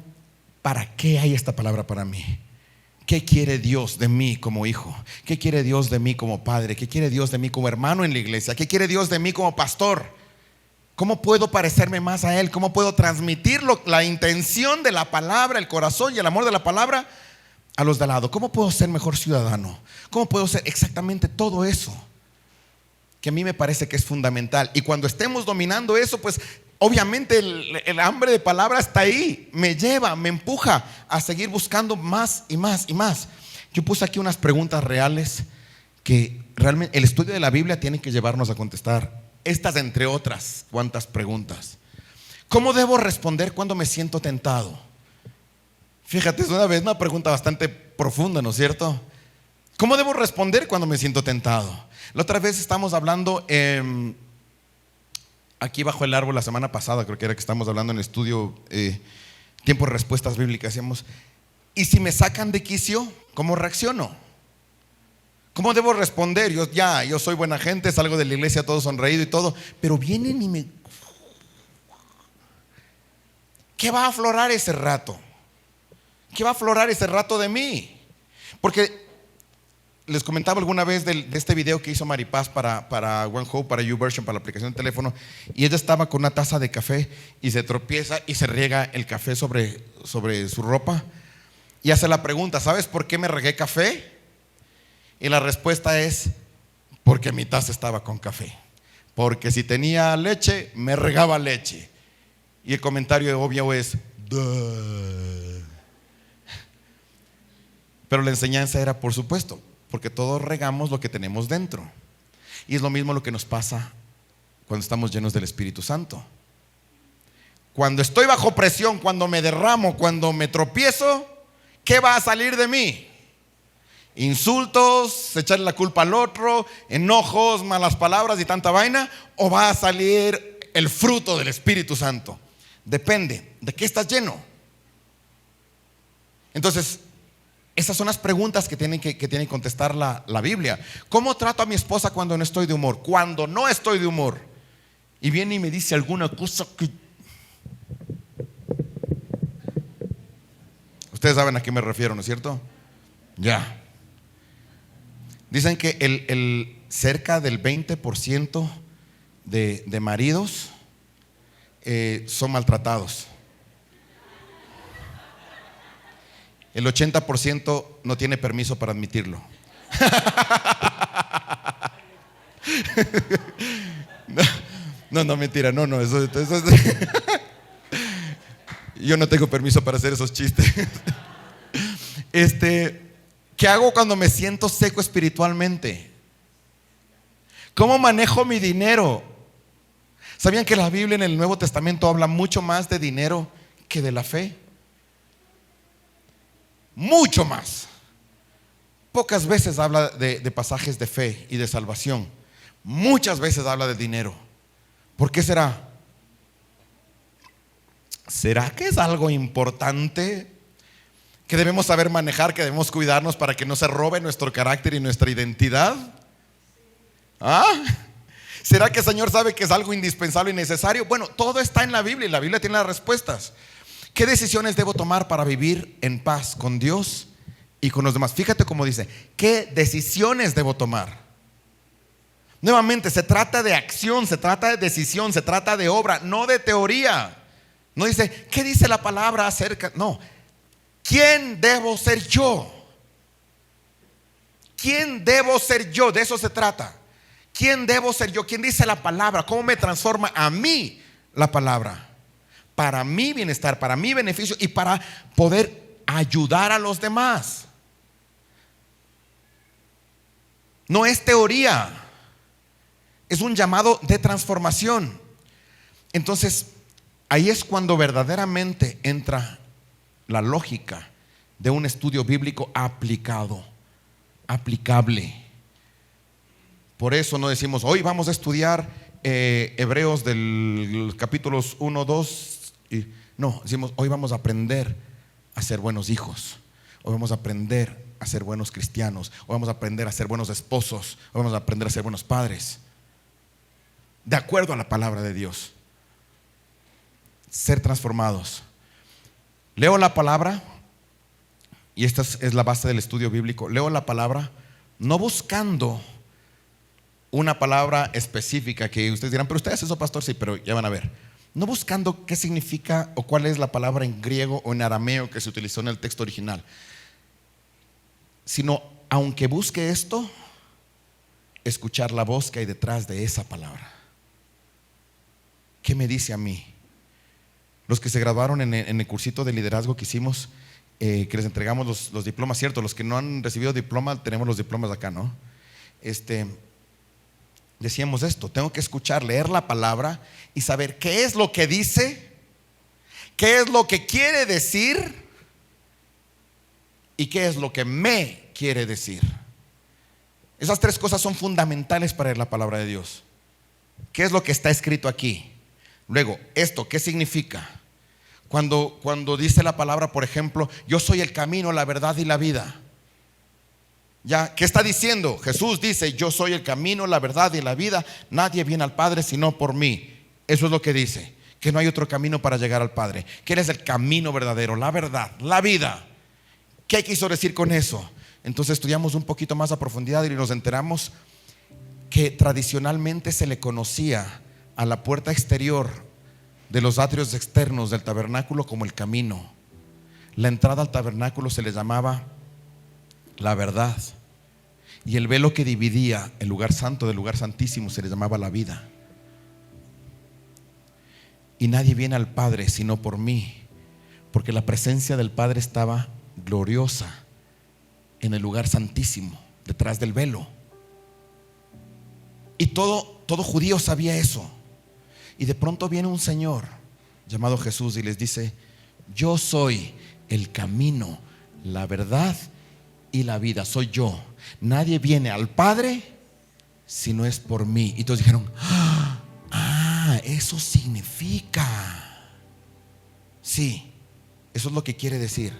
¿para qué hay esta palabra para mí? ¿Qué quiere Dios de mí como hijo? ¿Qué quiere Dios de mí como padre? ¿Qué quiere Dios de mí como hermano en la iglesia? ¿Qué quiere Dios de mí como pastor? ¿Cómo puedo parecerme más a Él? ¿Cómo puedo transmitir la intención de la palabra, el corazón y el amor de la palabra a los de al lado? ¿Cómo puedo ser mejor ciudadano? ¿Cómo puedo ser exactamente todo eso? Que a mí me parece que es fundamental. Y cuando estemos dominando eso, pues obviamente el hambre de palabra está ahí. Me lleva, me empuja a seguir buscando más y más y más. Yo puse aquí unas preguntas reales que realmente el estudio de la Biblia tiene que llevarnos a contestar. Estas entre otras cuantas preguntas. ¿Cómo debo responder cuando me siento tentado? Fíjate, es una pregunta bastante profunda, ¿no es cierto? ¿Cómo debo responder cuando me siento tentado? La otra vez estamos hablando aquí bajo el árbol la semana pasada, creo que era que estamos hablando en el estudio tiempo de respuestas bíblicas. Decíamos, ¿y si me sacan de quicio, cómo reacciono? ¿Cómo debo responder? Yo soy buena gente, salgo de la iglesia todo sonreído y todo, pero vienen y me... ¿Qué va a aflorar ese rato? ¿Qué va a aflorar ese rato de mí? Porque les comentaba alguna vez de este video que hizo Maripaz para One Hope, para YouVersion, para la aplicación de teléfono, y ella estaba con una taza de café y se tropieza y se riega el café sobre su ropa y hace la pregunta: ¿sabes por qué me regué café? Y la respuesta es: porque mi taza estaba con café. Porque si tenía leche, me regaba leche. Y el comentario obvio es: duh. Pero la enseñanza era, por supuesto, porque todos regamos lo que tenemos dentro. Y es lo mismo lo que nos pasa cuando estamos llenos del Espíritu Santo. Cuando estoy bajo presión, cuando me derramo, cuando me tropiezo, ¿qué va a salir de mí? Insultos, echarle la culpa al otro, enojos, malas palabras y tanta vaina, o va a salir el fruto del Espíritu Santo. Depende de qué estás lleno. Entonces, esas son las preguntas que tiene que contestar la Biblia. ¿Cómo trato a mi esposa cuando no estoy de humor? Cuando no estoy de humor y viene y me dice alguna cosa que... Ustedes saben a qué me refiero, ¿no es cierto? Ya. Dicen que el cerca del 20% de maridos son maltratados. El 80% no tiene permiso para admitirlo. No, mentira, no, eso yo no tengo permiso para hacer esos chistes. ¿Qué hago cuando me siento seco espiritualmente? ¿Cómo manejo mi dinero? ¿Sabían que la Biblia en el Nuevo Testamento habla mucho más de dinero que de la fe? Mucho más. Pocas veces habla de pasajes de fe y de salvación. Muchas veces habla de dinero. ¿Por qué será? ¿Será que es algo importante que debemos saber manejar, que debemos cuidarnos para que no se robe nuestro carácter y nuestra identidad? ¿Ah? ¿Será que el Señor sabe que es algo indispensable y necesario? Bueno, todo está en la Biblia y la Biblia tiene las respuestas. ¿Qué decisiones debo tomar para vivir en paz con Dios y con los demás? Fíjate cómo dice, ¿qué decisiones debo tomar? Nuevamente, se trata de acción, se trata de decisión, se trata de obra, no de teoría. No dice, ¿qué dice la palabra acerca? No, ¿quién debo ser yo? ¿Quién debo ser yo? De eso se trata. ¿Quién debo ser yo? ¿Quién dice la palabra? ¿Cómo me transforma a mí la palabra? Para mi bienestar, para mi beneficio y para poder ayudar a los demás. No es teoría, es un llamado de transformación. Entonces, ahí es cuando verdaderamente entra la lógica de un estudio bíblico aplicado, aplicable. Por eso no decimos, hoy vamos a estudiar Hebreos del capítulos 1, 2. No, decimos, hoy vamos a aprender a ser buenos hijos. Hoy vamos a aprender a ser buenos cristianos. Hoy vamos a aprender a ser buenos esposos. Hoy vamos a aprender a ser buenos padres. De acuerdo a la palabra de Dios. Ser transformados. Leo la palabra, y esta es la base del estudio bíblico. Leo la palabra no buscando una palabra específica que ustedes dirán, pero ustedes eso, pastor, sí, pero ya van a ver. No buscando qué significa o cuál es la palabra en griego o en arameo que se utilizó en el texto original, sino, aunque busque esto, escuchar la voz que hay detrás de esa palabra. ¿Qué me dice a mí? Los que se graduaron en el cursito de liderazgo que hicimos, que les entregamos los diplomas, cierto, los que no han recibido diploma, tenemos los diplomas acá, ¿no? Decíamos esto, tengo que escuchar, leer la palabra y saber qué es lo que dice, qué es lo que quiere decir y qué es lo que me quiere decir. Esas tres cosas son fundamentales para leer la palabra de Dios. ¿Qué es lo que está escrito aquí? Luego, esto, ¿qué significa? Cuando dice la palabra, por ejemplo, yo soy el camino, la verdad y la vida. ¿Ya? ¿Qué está diciendo? Jesús dice, yo soy el camino, la verdad y la vida. Nadie viene al Padre sino por mí. Eso es lo que dice, que no hay otro camino para llegar al Padre, que Él es el camino verdadero, la verdad, la vida. ¿Qué quiso decir con eso? Entonces estudiamos un poquito más a profundidad y nos enteramos que tradicionalmente se le conocía a la puerta exterior de los atrios externos del tabernáculo como el camino. La entrada al tabernáculo se le llamaba la verdad, y el velo que dividía el lugar santo del lugar santísimo se le llamaba la vida. Y nadie viene al Padre sino por mí, porque la presencia del Padre estaba gloriosa en el lugar santísimo detrás del velo. Y todo judío sabía eso. Y de pronto viene un señor llamado Jesús y les dice: yo soy el camino, la verdad y la vida. Soy yo. Nadie viene al Padre si no es por mí. Y todos dijeron: eso significa. Sí, eso es lo que quiere decir.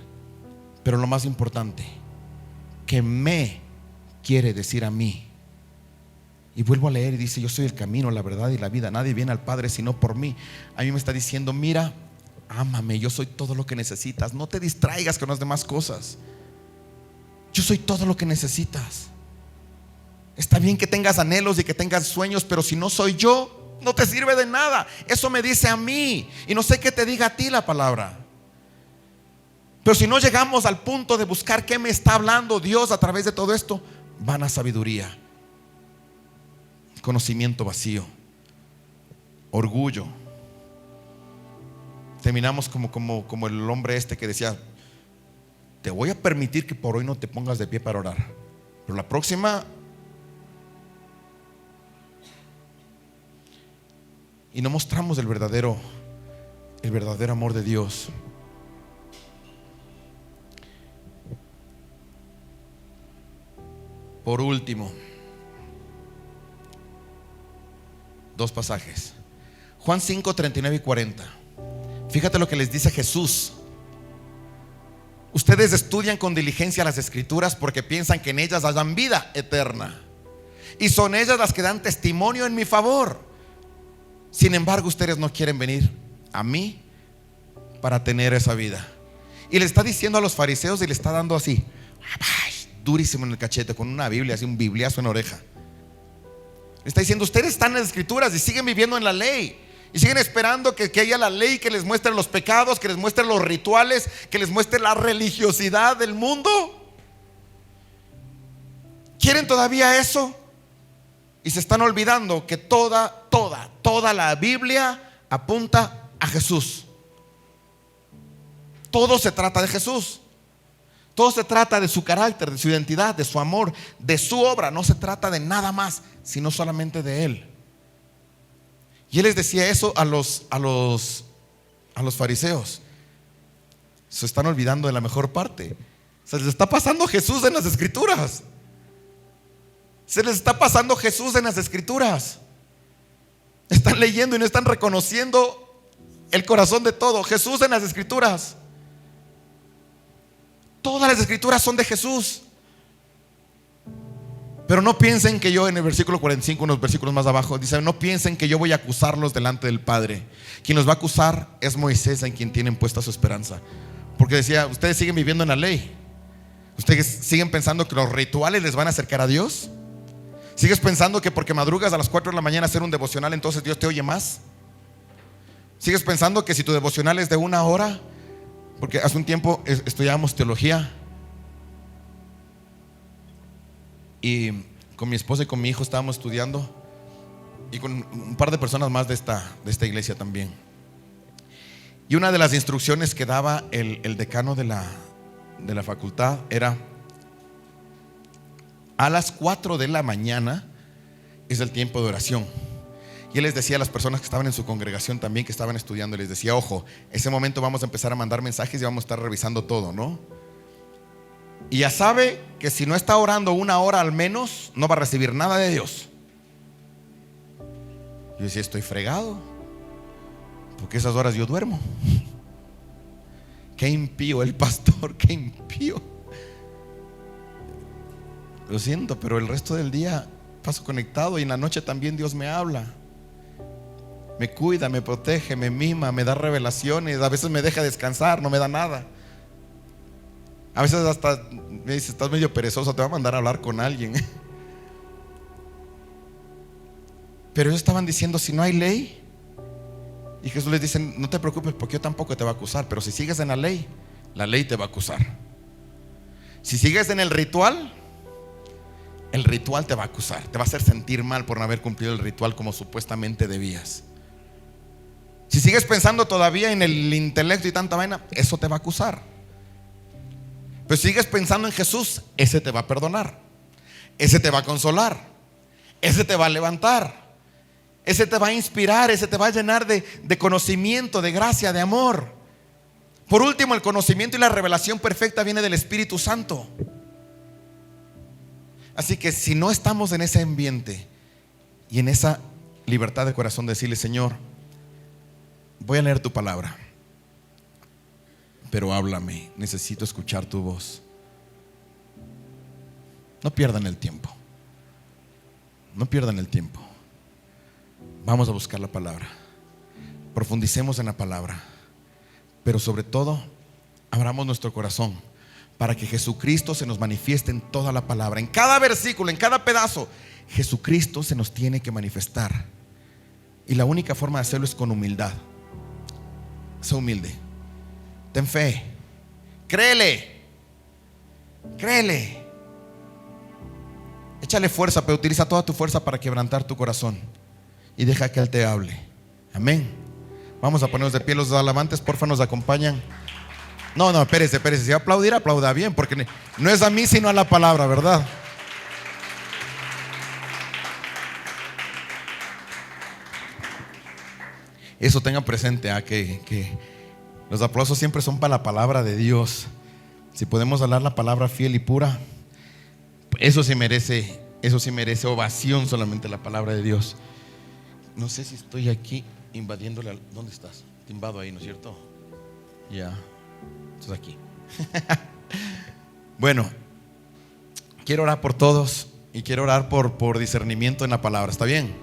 Pero lo más importante, que me quiere decir a mí. Y vuelvo a leer y dice: yo soy el camino, la verdad y la vida. Nadie viene al Padre sino por mí. A mí me está diciendo: mira, ámame, yo soy todo lo que necesitas. No te distraigas con las demás cosas. Yo soy todo lo que necesitas. Está bien que tengas anhelos y que tengas sueños, pero si no soy yo, no te sirve de nada. Eso me dice a mí. Y no sé qué te diga a ti la palabra. Pero si no llegamos al punto de buscar qué me está hablando Dios a través de todo esto, vana sabiduría, conocimiento vacío, orgullo. Terminamos como el hombre este que decía: te voy a permitir que por hoy no te pongas de pie para orar, pero la próxima. Y no mostramos el verdadero amor de Dios. Por último, dos pasajes. Juan 5, 39 y 40. Fíjate lo que les dice Jesús: ustedes estudian con diligencia las Escrituras porque piensan que en ellas hayan vida eterna, y son ellas las que dan testimonio en mi favor. Sin embargo, ustedes no quieren venir a mí para tener esa vida. Y le está diciendo a los fariseos, y le está dando así, durísimo en el cachete, con una Biblia, así un bibliazo en la oreja. Le está diciendo: ustedes están en las Escrituras y siguen viviendo en la ley, y siguen esperando que haya la ley que les muestre los pecados, que les muestre los rituales, que les muestre la religiosidad del mundo. ¿Quieren todavía eso? Y se están olvidando que toda la Biblia apunta a Jesús. Todo se trata de Jesús. Todo se trata de su carácter, de su identidad, de su amor, de su obra. No se trata de nada más, sino solamente de Él. Y Él les decía eso a los fariseos. Se están olvidando de la mejor parte. Se les está pasando Jesús en las Escrituras. Se les está pasando Jesús en las Escrituras. Están leyendo y no están reconociendo el corazón de todo. Jesús en las Escrituras. Todas las Escrituras son de Jesús. Pero no piensen que yo, en el versículo 45, unos versículos más abajo, dice: no piensen que yo voy a acusarlos delante del Padre. Quien los va a acusar es Moisés, en quien tienen puesta su esperanza. Porque decía: ustedes siguen viviendo en la ley. Ustedes siguen pensando que los rituales les van a acercar a Dios. ¿Sigues pensando que porque madrugas a las 4 de la mañana a hacer un devocional, entonces Dios te oye más? ¿Sigues pensando que si tu devocional es de 1 hora? Porque hace un tiempo estudiábamos teología, y con mi esposa y con mi hijo estábamos estudiando, y con un par de personas más de esta iglesia también. Y una de las instrucciones que daba el decano de la facultad era: a las 4 de la mañana es el tiempo de oración. Y él les decía a las personas que estaban en su congregación también, que estaban estudiando, les decía: ojo, ese momento vamos a empezar a mandar mensajes y vamos a estar revisando todo, ¿no? Y ya sabe que si no está orando 1 hora al menos, no va a recibir nada de Dios. Yo decía: estoy fregado, porque esas horas yo duermo. Qué impío el pastor, qué impío. Lo siento, pero el resto del día paso conectado, y en la noche también Dios me habla. Me cuida, me protege, me mima, me da revelaciones. A veces me deja descansar, no me da nada. A veces hasta me dice: estás medio perezoso, te va a mandar a hablar con alguien. Pero ellos estaban diciendo: si no hay ley. Y Jesús les dice: no te preocupes, porque yo tampoco te va a acusar. Pero si sigues en la ley te va a acusar. Si sigues en el ritual te va a acusar. Te va a hacer sentir mal por no haber cumplido el ritual como supuestamente debías. Si sigues pensando todavía en el intelecto y tanta vaina, eso te va a acusar. Pero si sigues pensando en Jesús, ese te va a perdonar. ese te va a consolar, ese te va a levantar, ese te va a inspirar, ese te va a llenar de conocimiento, de gracia, de amor. Por último, el conocimiento y la revelación perfecta viene del Espíritu Santo. Así que si no estamos en ese ambiente y en esa libertad de corazón, decirle: Señor, voy a leer tu palabra, pero háblame, necesito escuchar tu voz. No pierdan el tiempo. No pierdan el tiempo. Vamos a buscar la palabra. Profundicemos en la palabra. Pero sobre todo, abramos nuestro corazón para que Jesucristo se nos manifieste en toda la palabra. En cada versículo, en cada pedazo, Jesucristo se nos tiene que manifestar. Y la única forma de hacerlo es con humildad. Sé humilde. Ten fe. Créele. Créele. Échale fuerza, pero utiliza toda tu fuerza para quebrantar tu corazón. Y deja que Él te hable. Amén. Vamos a ponernos de pie. Los alabantes, porfa, nos acompañan. No, espérese. Si va a aplaudir, aplauda bien, porque no es a mí sino a la palabra, ¿verdad? Eso tengan presente, que los aplausos siempre son para la palabra de Dios. Si podemos hablar la palabra fiel y pura, eso sí merece ovación, solamente la palabra de Dios. No sé si estoy aquí invadiéndole. ¿Dónde estás? Te invado ahí, ¿no es cierto? Ya, estás aquí. Bueno, quiero orar por todos y quiero orar por discernimiento en la palabra. ¿Está bien?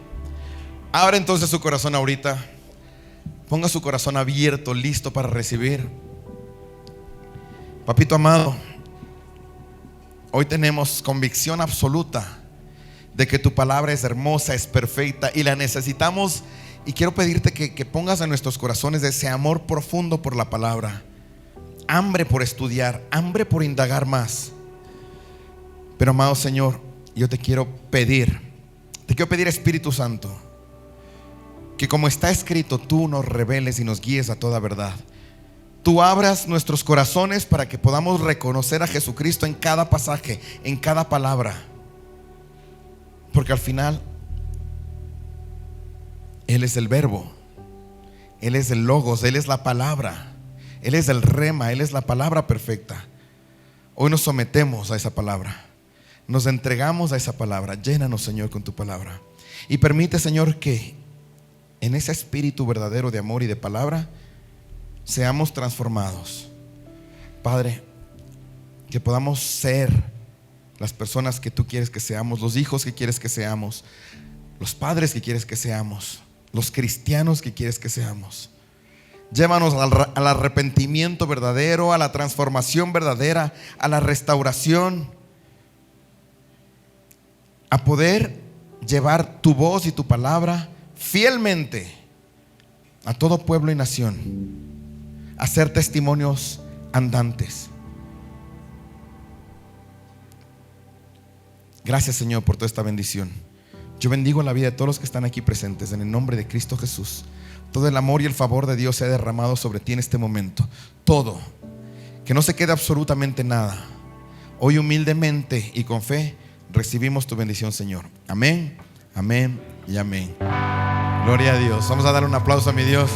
Abra entonces su corazón ahorita. Ponga su corazón abierto, listo para recibir. Papito amado, hoy tenemos convicción absoluta de que tu palabra es hermosa, es perfecta y la necesitamos. Y quiero pedirte que pongas en nuestros corazones ese amor profundo por la palabra, hambre por estudiar, hambre por indagar más. Pero amado Señor, yo te quiero pedir Espíritu Santo, que como está escrito, tú nos reveles y nos guíes a toda verdad. Tú abras nuestros corazones para que podamos reconocer a Jesucristo en cada pasaje, en cada palabra. Porque al final Él es el verbo, Él es el logos, Él es la palabra, Él es el rema, Él es la palabra perfecta. Hoy nos sometemos a esa palabra, nos entregamos a esa palabra. Llénanos, Señor, con tu palabra. Y permite, Señor, que en ese espíritu verdadero de amor y de palabra seamos transformados. Padre, que podamos ser las personas que tú quieres que seamos, los hijos que quieres que seamos, los padres que quieres que seamos, los cristianos que quieres que seamos. Llévanos al arrepentimiento verdadero, a la transformación verdadera, a la restauración, a poder llevar tu voz y tu palabra fielmente a todo pueblo y nación, a ser testimonios andantes. Gracias, Señor, por toda esta bendición. Yo bendigo la vida de todos los que están aquí presentes en el nombre de Cristo Jesús. Todo el amor y el favor de Dios sea derramado sobre ti en este momento. Todo, que no se quede absolutamente nada. Hoy humildemente y con fe recibimos tu bendición, Señor. Amén, amén y amén. Gloria a Dios. Vamos a dar un aplauso a mi Dios.